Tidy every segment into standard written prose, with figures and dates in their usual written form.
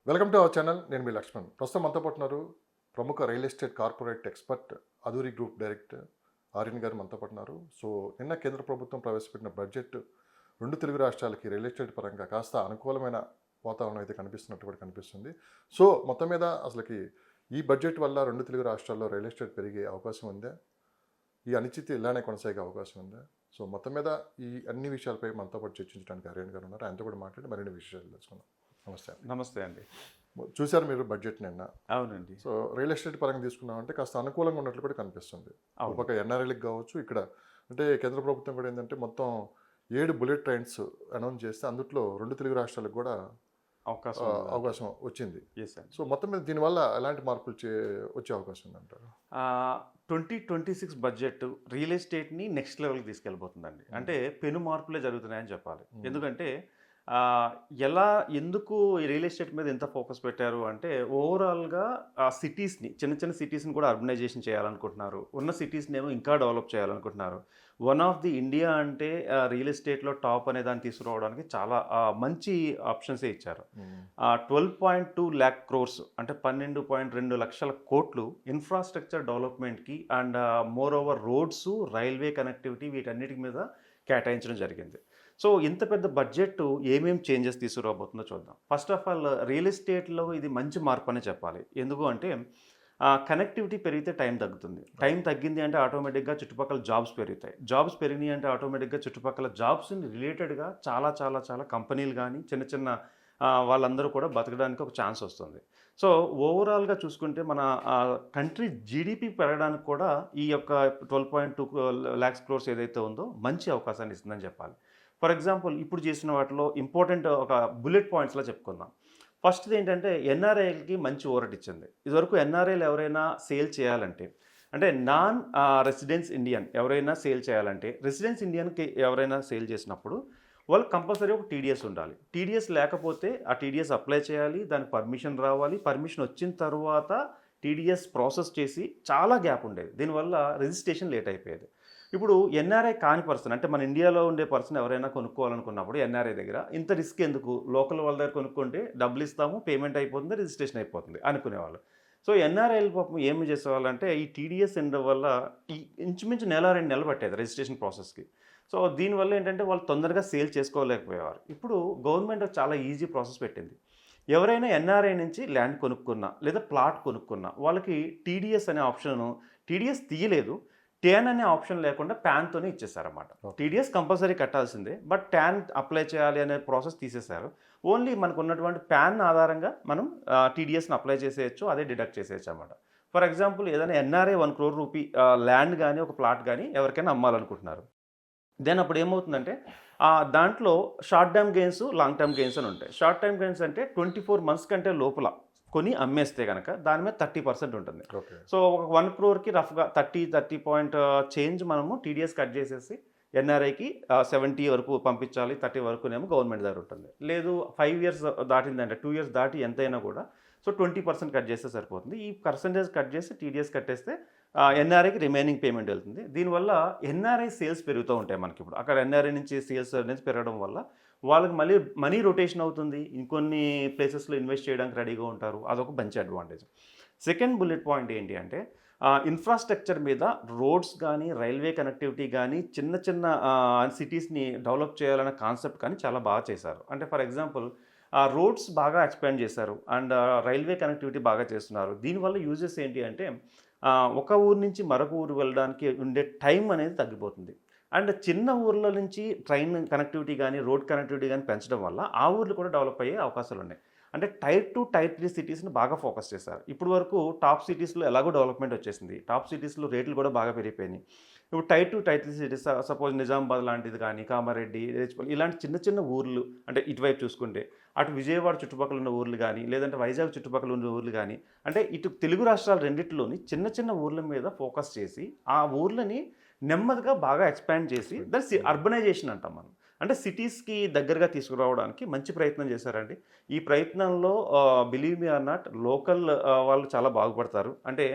Welcome to our channel. నేను మీ లక్ష్మణ్. ప్రస్తుతం మనతో పాటు ఉన్నారు ప్రముఖ real estate corporate expert Adhuri group director Aryan గారు మనతో పాటు ఉన్నారు. సో నిన్న కేంద్ర ప్రభుత్వం ప్రవేశపెట్టిన బడ్జెట్ రెండు తెలుగు రాష్ట్రాలకి రియల్ ఎస్టేట్ పరంగా కాస్త అనుకూలమైన వాతావరణం అయితే కనిపిస్తున్నట్టు కూడా కనిపిస్తుంది. సో మొత్తం మీద అసలుకి ఈ బడ్జెట్ వల్ల రెండు తెలుగు రాష్ట్రాల్లో రియల్ ఎస్టేట్ పెరిగే అవకాశం ఉందా? ఈ అనిశ్చితి ఇలానే కొనసాగే అవకాశం ఉందా? సో మొత్తం మీద ఈ అన్ని విషయాలపై మనతో పాటు చర్చించడానికి ఆర్యన్ గారు ఉన్నారు. ఆయనతో కూడా మాట్లాడి మరిన్ని విషయాలు తెలుసుకుందాం. నమస్తే. నమస్తే అండి. చూశారు మీరు బడ్జెట్ నిన్న. అవునండి. సో రియల్ ఎస్టేట్ పరంగా తీసుకున్నామంటే కాస్త అనుకూలంగా ఉన్నట్లు కూడా కనిపిస్తుంది. ఒక పక్క ఎన్ఆర్ఐలకు కావచ్చు, ఇక్కడ అంటే కేంద్ర ప్రభుత్వం కూడా ఏంటంటే మొత్తం 7 బుల్లెట్ ట్రైన్స్ అనౌన్స్ చేస్తే అందులో రెండు తెలుగు రాష్ట్రాలకు కూడా అవకాశం వచ్చింది. సో మొత్తం మీద దీనివల్ల ఎలాంటి మార్పులు వచ్చే అవకాశం ఉందంటారు? 2026 బడ్జెట్ రియల్ ఎస్టేట్ని నెక్స్ట్ లెవెల్కి తీసుకెళ్ళిపోతుందండి. అంటే పెను మార్పులే జరుగుతున్నాయని చెప్పాలి. ఎందుకంటే ఎందుకు ఈ రియల్ ఎస్టేట్ మీద ఎంత ఫోకస్ పెట్టారు అంటే ఓవరాల్గా ఆ సిటీస్ని చిన్న చిన్న సిటీస్ని కూడా అర్బనైజేషన్ చేయాలనుకుంటున్నారు. ఉన్న సిటీస్ని ఏమో ఇంకా డెవలప్ చేయాలనుకుంటున్నారు. వన్ ఆఫ్ ది ఇండియా అంటే రియల్ ఎస్టేట్లో టాప్ అనే దాన్ని తీసుకురావడానికి చాలా మంచి ఆప్షన్సే ఇచ్చారు. 12.2 lakh crores అంటే 12.2 లక్షల కోట్లు ఇన్ఫ్రాస్ట్రక్చర్ డెవలప్మెంట్కి and more over roads, railway connectivity వీటన్నిటి మీద కేటాయించడం జరిగింది. సో ఇంత పెద్ద బడ్జెట్ ఏమేమి చేంజెస్ తీసుకురాబోతుందో చూద్దాం. ఫస్ట్ ఆఫ్ ఆల్ రియల్ ఎస్టేట్లో ఇది మంచి మార్పు అనే చెప్పాలి. ఎందుకు అంటే కనెక్టివిటీ పెరిగితే టైం తగ్గుతుంది. టైం తగ్గింది అంటే ఆటోమేటిక్గా చుట్టుపక్కల జాబ్స్ పెరుగుతాయి. జాబ్స్ పెరిగినాయి అంటే ఆటోమేటిక్గా చుట్టుపక్కల జాబ్స్ని రిలేటెడ్గా చాలా చాలా చాలా కంపెనీలు కానీ చిన్న చిన్న వాళ్ళందరూ కూడా బతకడానికి ఒక ఛాన్స్ వస్తుంది. సో ఓవరాల్గా చూసుకుంటే మన కంట్రీ జీడిపి పెరగడానికి కూడా ఈ యొక్క 12.2 lakhs crores ఏదైతే ఉందో మంచి అవకాశాన్ని ఇస్తుందని చెప్పాలి. ఫర్ ఎగ్జాంపుల్ ఇప్పుడు చేసిన వాటిలో ఇంపార్టెంట్ ఒక బుల్లెట్ పాయింట్స్లో చెప్పుకుందాం. ఫస్ట్ది ఏంటంటే ఎన్ఆర్ఐలకి మంచి ఊరట ఇచ్చింది. ఇదివరకు ఎన్ఆర్ఐలు ఎవరైనా సేల్ చేయాలంటే అంటే నాన్ రెసిడెన్స్ ఇండియన్ ఎవరైనా సేల్ చేయాలంటే రెసిడెన్స్ ఇండియన్కి ఎవరైనా సేల్ చేసినప్పుడు వాళ్ళు కంపల్సరీ ఒక టీడీఎస్ ఉండాలి. టీడీఎస్ లేకపోతే ఆ టీడీఎస్ అప్లై చేయాలి, దానికి పర్మిషన్ రావాలి. పర్మిషన్ వచ్చిన తర్వాత టీడీఎస్ ప్రాసెస్ చేసి చాలా గ్యాప్ ఉండేది. దీనివల్ల రిజిస్ట్రేషన్ లేట్ అయిపోయేది. ఇప్పుడు ఎన్ఆర్ఐ కాని పర్సన్ అంటే మన ఇండియాలో ఉండే పర్సన్ ఎవరైనా కొనుక్కోవాలనుకున్నప్పుడు ఎన్ఆర్ఐ దగ్గర ఇంత రిస్క్ ఎందుకు, లోకల్ వాళ్ళ దగ్గర కొనుక్కుంటే డబ్బులు ఇస్తాము, పేమెంట్ అయిపోతుంది, రిజిస్ట్రేషన్ అయిపోతుంది అనుకునేవాళ్ళు. సో ఎన్ఆర్ఐలు పాపం ఏమి చేసేవాళ్ళంటే ఈ టీడీఎస్ ఉండడం వల్ల ఈ ఇంచుమించు నెల 2 నెలలు పట్టేది రిజిస్ట్రేషన్ ప్రాసెస్కి. సో దీనివల్ల ఏంటంటే వాళ్ళు తొందరగా సేల్ చేసుకోలేకపోయేవారు. ఇప్పుడు గవర్నమెంట్ చాలా ఈజీ ప్రాసెస్ పెట్టింది. ఎవరైనా ఎన్ఆర్ఐ నుంచి ల్యాండ్ కొనుక్కున్నా లేదా ప్లాట్ కొనుక్కున్నా వాళ్ళకి టీడీఎస్ అనే ఆప్షను టీడీఎస్ తీయలేదు, ట్యాన్ అనే ఆప్షన్ లేకుండా ప్యాన్తోనే ఇచ్చేసారన్నమాట. టీడీఎస్ కంపల్సరీ కట్టాల్సిందే, బట్ ట్యాన్ అప్లై చేయాలి అనే ప్రాసెస్ తీసేశారు. ఓన్లీ మనకు ఉన్నటువంటి ప్యాన్ ఆధారంగా మనం టీడీఎస్ని అప్లై చేసేయచ్చు, అదే డిడక్ట్ చేసేయచ్చు అన్నమాట. ఫర్ ఎగ్జాంపుల్ ఏదైనా ఎన్ఆర్ఐ 1 crore రూపీ ల్యాండ్ కానీ ఒక ప్లాట్ కానీ ఎవరికైనా అమ్మాలనుకుంటున్నారు. దెన్ అప్పుడు ఏమవుతుందంటే దాంట్లో short term gains, long term gains అని ఉంటాయి. షార్ట్ టర్మ్ గెయిన్స్ అంటే 24 months కంటే లోపల కొని అమ్మేస్తే కనుక దాని మీద 30% ఉంటుంది. సో ఒక 1 crore రఫ్గా 30 పాయింట్ చేంజ్ మనము టీడీఎస్ కట్ చేసేసి ఎన్ఆర్ఐకి 70 వరకు పంపించాలి, 30 వరకునేమో గవర్నమెంట్ దగ్గర ఉంటుంది. లేదు 5 years దాటిందంటే 2 years దాటి ఎంతైనా కూడా సో 20% కట్ చేస్తే సరిపోతుంది. ఈ పర్సంటేజ్ కట్ చేసి టీడీఎస్ కట్టేస్తే ఎన్ఆర్ఐకి రిమైనింగ్ పేమెంట్ వెళ్తుంది. దీనివల్ల ఎన్ఆర్ఐ సేల్స్ పెరుగుతూ ఉంటాయి మనకి. ఇప్పుడు అక్కడ ఎన్ఆర్ఐ నుంచి సేల్స్ అనేది పెరగడం వల్ల వాళ్ళకి మళ్ళీ మనీ రొటేషన్ అవుతుంది, ఇంకొన్ని ప్లేసెస్లో ఇన్వెస్ట్ చేయడానికి రెడీగా ఉంటారు. అదొక మంచి అడ్వాంటేజ్. సెకండ్ బుల్లెట్ పాయింట్ ఏంటి అంటే ఇన్ఫ్రాస్ట్రక్చర్ మీద రోడ్స్ కానీ రైల్వే కనెక్టివిటీ కానీ చిన్న చిన్న సిటీస్ని డెవలప్ చేయాలనే కాన్సెప్ట్ కానీ చాలా బాగా చేశారు. అంటే ఫర్ ఎగ్జాంపుల్ రోడ్స్ బాగా ఎక్స్పాండ్ చేశారు అండ్ రైల్వే కనెక్టివిటీ బాగా చేస్తున్నారు. దీనివల్ల యూజెస్ ఏంటి అంటే ఒక ఊరు నుంచి మరొక ఊరు వెళ్ళడానికి ఉండే టైం అనేది తగ్గిపోతుంది. అండ్ చిన్న ఊర్ల నుంచి ట్రైన్ కనెక్టివిటీ కానీ రోడ్ కనెక్టివిటీ కానీ పెంచడం వల్ల ఆ ఊర్లు కూడా డెవలప్ అయ్యే అవకాశాలు ఉన్నాయి. అంటే టైర్ 2, టైర్ 3 సిటీస్ని బాగా ఫోకస్ చేశారు. ఇప్పుడు వరకు టాప్ సిటీస్లో ఎలాగో డెవలప్మెంట్ వచ్చేసింది, టాప్ సిటీస్లో రేట్లు కూడా బాగా పెరిగిపోయినాయి. ఇప్పుడు tier 2, tier 3 cities suppose Nizamabad లాంటిది కానీ, కామారెడ్డి, రేచిపల్లి ఇలాంటి చిన్న చిన్న ఊర్లు అంటే ఇటువైపు చూసుకుంటే అటు విజయవాడ చుట్టుపక్కల ఉన్న ఊర్లు కానీ లేదంటే వైజాగ్ చుట్టుపక్కల ఉన్న ఊర్లు కానీ అంటే ఇటు తెలుగు రాష్ట్రాలు రెండిట్లోని చిన్న చిన్న ఊర్ల మీద ఫోకస్ చేసి ఆ ఊర్లని నెమ్మదిగా బాగా ఎక్స్పాండ్ చేసి దాన్ని అర్బనైజేషన్ అంటాం మనం. అంటే సిటీస్కి దగ్గరగా తీసుకురావడానికి మంచి ప్రయత్నం చేశారండి. ఈ ప్రయత్నంలో believe me or not local వాళ్ళు చాలా బాగుపడతారు. అంటే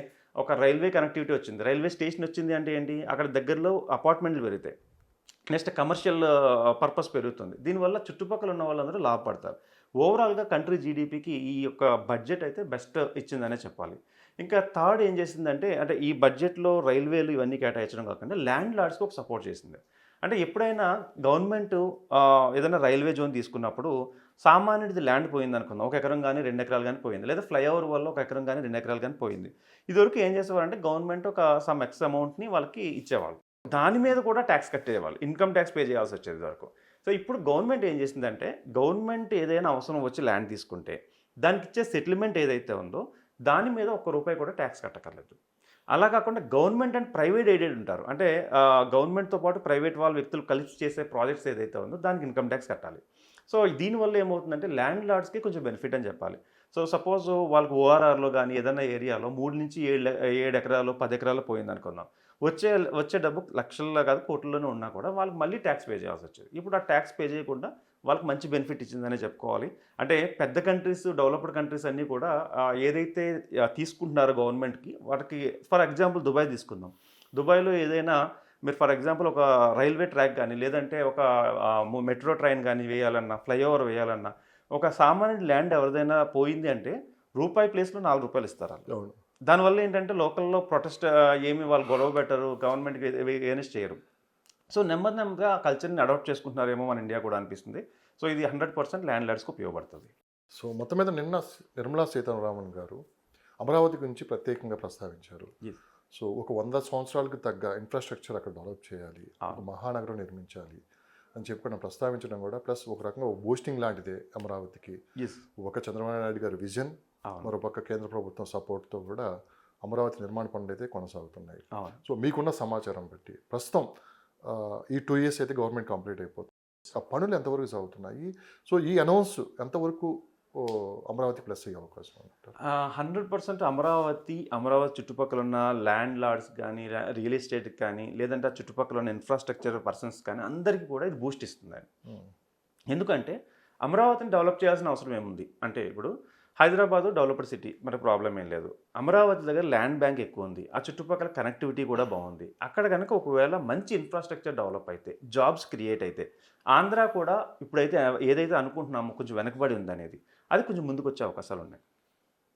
ఒక రైల్వే కనెక్టివిటీ వచ్చింది, రైల్వే స్టేషన్ వచ్చింది అంటే ఏంటి, అక్కడ దగ్గరలో అపార్ట్మెంట్లు పెరుగుతాయి, నెక్స్ట్ కమర్షియల్ పర్పస్ పెరుగుతుంది. దీనివల్ల చుట్టుపక్కల ఉన్న వాళ్ళందరూ లాభపడతారు. ఓవరాల్గా కంట్రీ జీడిపికి ఈ యొక్క బడ్జెట్ అయితే బెస్ట్ ఇచ్చిందనే చెప్పాలి. ఇంకా థర్డ్ ఏం చేసిందంటే అంటే ఈ బడ్జెట్‌లో రైల్వేలు ఇవన్నీ కేటాయించడం కాకుండా ల్యాండ్ లార్డ్స్‌కి ఒక సపోర్ట్ చేసింది. అంటే ఎప్పుడైనా గవర్నమెంటు ఏదైనా రైల్వే జోన్ తీసుకున్నప్పుడు సామాన్యుడిది ల్యాండ్ పోయిందనుకుందాం. 1 ఎకరం గాని, 2 ఎకరాలు గాని పోయింది. లేదా ఫ్లైఓవర్ వల్ల 1 ఎకరం గాని, 2 ఎకరాలు గాని పోయింది. ఇదివరకు ఏం చేసేవారంటే గవర్నమెంట్ ఒక సమ్ ఎక్స్ అమౌంట్‌ని వాళ్ళకి ఇచ్చేవాళ్ళు. దాని మీద కూడా టాక్స్ కట్టేవాళ్ళు. ఇన్‌కమ్ టాక్స్ పే చేయాల్సొచ్చేది ఇదివరకు. సో, ఇప్పుడు గవర్నమెంట్ ఏం చేసిందంటే గవర్నమెంట్ ఏదైనా అవసరం వచ్చి ల్యాండ్ తీసుకుంటే దానికిచ్చే సెటిల్మెంట్ ఏదైతే ఉందో దాని మీద ఒక్క రూపాయి కూడా టాక్స్ కట్టక్కర్లేదు. అలా కాకుండా గవర్నమెంట్ అండ్ ప్రైవేట్ ఎయిడెడ్ ఉంటారు. అంటే గవర్నమెంట్‌తో పాటు ప్రైవేట్ వాళ్ళ వ్యక్తులు కలిసి చేసే ప్రాజెక్ట్స్ ఏదైతే ఉందో దానికి ఇన్‌కమ్ టాక్స్ కట్టాలి. సో, దీనివల్ల ఏమవుతుందంటే ల్యాండ్ లార్డ్స్‌కి కొంచెం బెనిఫిట్ అని చెప్పాలి. సో, సపోజ్ వాళ్ళకి ఓఆర్ఆర్‌లో గాని ఏదైనా ఏరియాలో 3-7 ఎకరాలు, 10 ఎకరాలు పోయిందనుకుందాం. వచ్చే వచ్చే డబ్బు లక్షల్లో కాదు కోట్లలోనే ఉన్నా కూడా వాళ్ళకి మళ్ళీ ట్యాక్స్ పే చేయాల్సొచ్చేది. ఇప్పుడు ఆ ట్యాక్స్ పే చేయకుండా వాళ్ళకి మంచి బెనిఫిట్ ఇచ్చిందనే చెప్పుకోవాలి. అంటే పెద్ద కంట్రీస్, డెవలప్డ్ కంట్రీస్ అన్నీ కూడా ఏదైతే తీసుకుంటున్నారో గవర్నమెంట్‌కి వాటికి ఫర్ ఎగ్జాంపుల్ దుబాయ్ తీసుకుందాం. దుబాయ్‌లో ఏదైనా మీరు ఫర్ ఎగ్జాంపుల్ ఒక రైల్వే ట్రాక్ గాని, లేదంటే ఒక మెట్రో ట్రైన్ గాని వేయాలన్నా, ఫ్లైఓవర్ వేయాలన్నా, ఒక సామాన్యుడి ల్యాండ్ ఎవరిదైనా పోయింది అంటే రూపాయి ప్లేస్‌లో రూ. 4 ఇస్తారు ఆళ్ళు. అవును. దానివల్ల ఏంటంటే లోకల్‌లో ప్రొటెస్ట్ ఏమి వాళ్ళు గొడవ పెట్టరు. గవర్నమెంట్‌కి ఎగైనెస్ట్ చేయరు. సో, నెమ్మదిగా ఆ కల్చర్‌ని అడాప్ట్ చేసుకుంటున్నారేమో మన ఇండియా కూడా అనిపిస్తుంది. సో, ఇది 100% ల్యాండ్ లార్డ్స్‌కి ఉపయోగపడుతుంది. సో, మొత్తం మీద నిన్న నిర్మలా సీతారామన్ గారు అమరావతి గురించి ప్రత్యేకంగా ప్రస్తావించారు. Yes. సో, ఒక 100 సంవత్సరాలకు తగ్గ ఇన్‌ఫ్రాస్ట్రక్చర్ అక్కడ డెవలప్ చేయాలి. ఒక అవును. మహానగరం నిర్మించాలి అని చెప్పి ప్రస్తావించడం కూడా ప్లస్ ఒక రకంగా ఒక బూస్టింగ్ లాంటిదే అమరావతికి. యెస్. ఒక చంద్రబాబు నాయుడు గారి విజన్, అవును. మరోపక్క కేంద్ర ప్రభుత్వం సపోర్ట్‌తో కూడా అమరావతి నిర్మాణ పనులైతే కొనసాగుతున్నాయి. అవును. సో, మీకున్న సమాచారం బట్టి ప్రస్తుతం ఈ 2 ఇయర్స్ అయితే గవర్నమెంట్ కంప్లీట్ అయిపోతుంది. ఆ పనులు ఎంతవరకు సాగుతున్నాయి? సో, ఈ అనౌన్స్ ఎంతవరకు అమరావతి ప్లస్ అయ్యే అవకాశం ఉందంటారు? 100% అమరావతి చుట్టుపక్కల ఉన్న ల్యాండ్ లార్డ్స్ గానీ, రియల్ ఎస్టేట్‌కి కానీ, లేదంటే ఆ చుట్టుపక్కల ఉన్న ఇన్‌ఫ్రాస్ట్రక్చర్ పర్సన్స్ కానీ అందరికీ కూడా ఇది బూస్ట్ ఇస్తుందండి. హ్మ్. ఎందుకంటే అమరావతిని డెవలప్ చేయాల్సిన అవసరం ఏముంది? అంటే ఇప్పుడు హైదరాబాదు డెవలప్డ్ సిటీ మరి ప్రాబ్లమ్ ఏం లేదు. అమరావతి దగ్గర ల్యాండ్ బ్యాంక్ ఎక్కువ ఉంది. ఆ చుట్టుపక్కల కనెక్టివిటీ కూడా బాగుంది. అక్కడ కనుక ఒకవేళ మంచి ఇన్‌ఫ్రాస్ట్రక్చర్ డెవలప్ అయితే, జాబ్స్ క్రియేట్ అయితే, ఆంధ్ర కూడా ఇప్పుడైతే ఏదైతే అనుకుంటున్నామో కొంచెం వెనకబడి ఉందనేది, అది కొంచెం ముందుకొచ్చే అవకాశాలు ఉన్నాయి.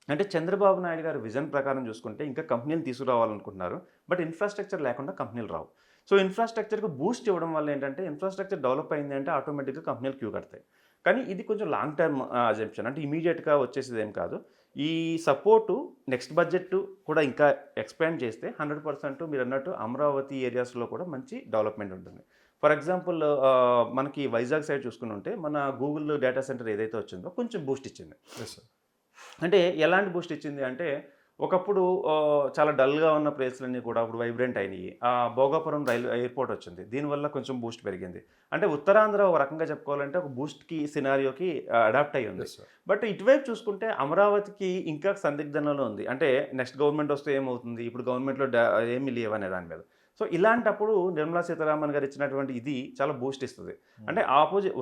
అంటే చంద్రబాబు నాయుడు గారి విజన్ ప్రకారం చూసుకుంటే ఇంకా కంపెనీలు తీసుకురావాలనుకుంటున్నారు. బట్ ఇన్‌ఫ్రాస్ట్రక్చర్ లేకుండా కంపెనీలు రావు. సో, ఇన్‌ఫ్రాస్ట్రక్చర్‌కి బూస్ట్ ఇవ్వడం వల్ల ఏంటంటే ఇన్‌ఫ్రాస్ట్రక్చర్ డెవలప్ అయింది అంటే ఆటోమేటిక్‌గా కంపెనీలు క్యూ కడతాయి. కానీ ఇది కొంచెం లాంగ్ టర్మ్ అజంప్షన్. అంటే ఇమ్మీడియేట్‌గా వచ్చేసేదేం కాదు. ఈ సపోర్టు నెక్స్ట్ బడ్జెట్ కూడా ఇంకా ఎక్స్పాండ్ చేస్తే 100% మీరన్నట్టు అమరావతి ఏరియాస్‌లో కూడా మంచి డెవలప్‌మెంట్ ఉంటుంది. ఫర్ ఎగ్జాంపుల్ మనకి వైజాగ్ సైడ్ చూసుకుంటుంటే మన గూగుల్ డేటా సెంటర్ ఏదైతే వచ్చిందో కొంచెం బూస్ట్ ఇచ్చింది. Yes sir. అంటే ఎలాంటి బూస్ట్ ఇచ్చింది అంటే ఒకప్పుడు చాలా డల్‌గా ఉన్న ప్లేస్‌లన్నీ కూడా ఇప్పుడు వైబ్రెంట్ అయినాయి. భోగాపురం ఎయిర్‌పోర్ట్ వచ్చింది. దీనివల్ల కొంచెం బూస్ట్ పెరిగింది. అంటే ఉత్తరాంధ్ర ఒక రకంగా చెప్పుకోవాలంటే ఒక బూస్ట్‌కి సినారియోకి అడాప్ట్ అయ్యి ఉంది. Yes sir. బట్ ఇటువైపు చూసుకుంటే అమరావతికి ఇంకా సందిగ్ధంలో ఉంది. అంటే నెక్స్ట్ గవర్నమెంట్ వస్తే ఏమవుతుంది? ఇప్పుడు గవర్నమెంట్‌లో ఏమీ లేవనే దాని మీద. సో, ఇలాంటప్పుడు నిర్మలా సీతారామన్ గారు ఇచ్చినటువంటి ఇది చాలా బూస్ట్ ఇస్తది. అంటే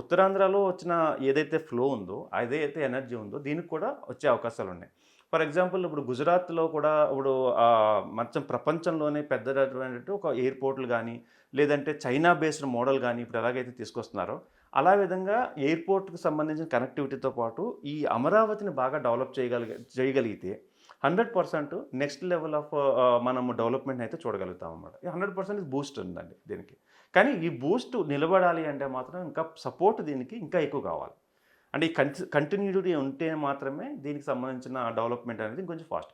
ఉత్తరాంధ్రలో వచ్చిన ఏదైతే ఫ్లో ఉందో, అదైతే ఎనర్జీ ఉందో దీనికి కూడా వచ్చే అవకాశాలున్నాయి. ఫర్ ఎగ్జాంపుల్ ఇప్పుడు గుజరాత్‌లో కూడా ఇప్పుడు మొత్తం ప్రపంచంలోనే పెద్దదైనటువంటి ఒక ఎయిర్‌పోర్ట్‌లు గానీ, లేదంటే చైనా బేస్డ్ మోడల్ గానీ ఇప్పుడు ఎలాగైతే తీసుకొస్తున్నారో, అలా విధంగా ఎయిర్‌పోర్ట్‌కి సంబంధించిన కనెక్టివిటీతో పాటు ఈ అమరావతిని బాగా డెవలప్ చేయగలిగితే 100% నెక్స్ట్ లెవెల్ ఆఫ్ మనము డెవలప్‌మెంట్‌ని అయితే చూడగలుగుతామన్నమాట. 100% బూస్ట్ ఉందండి దీనికి. కానీ ఈ బూస్ట్ నిలబడాలి అంటే మాత్రం ఇంకా సపోర్ట్ దీనికి ఇంకా ఎక్కువ కావాలి. అంటే ఈ కంటిన్యూటీ ఉంటే మాత్రమే దీనికి సంబంధించిన డెవలప్‌మెంట్ అనేది కొంచెం ఫాస్ట్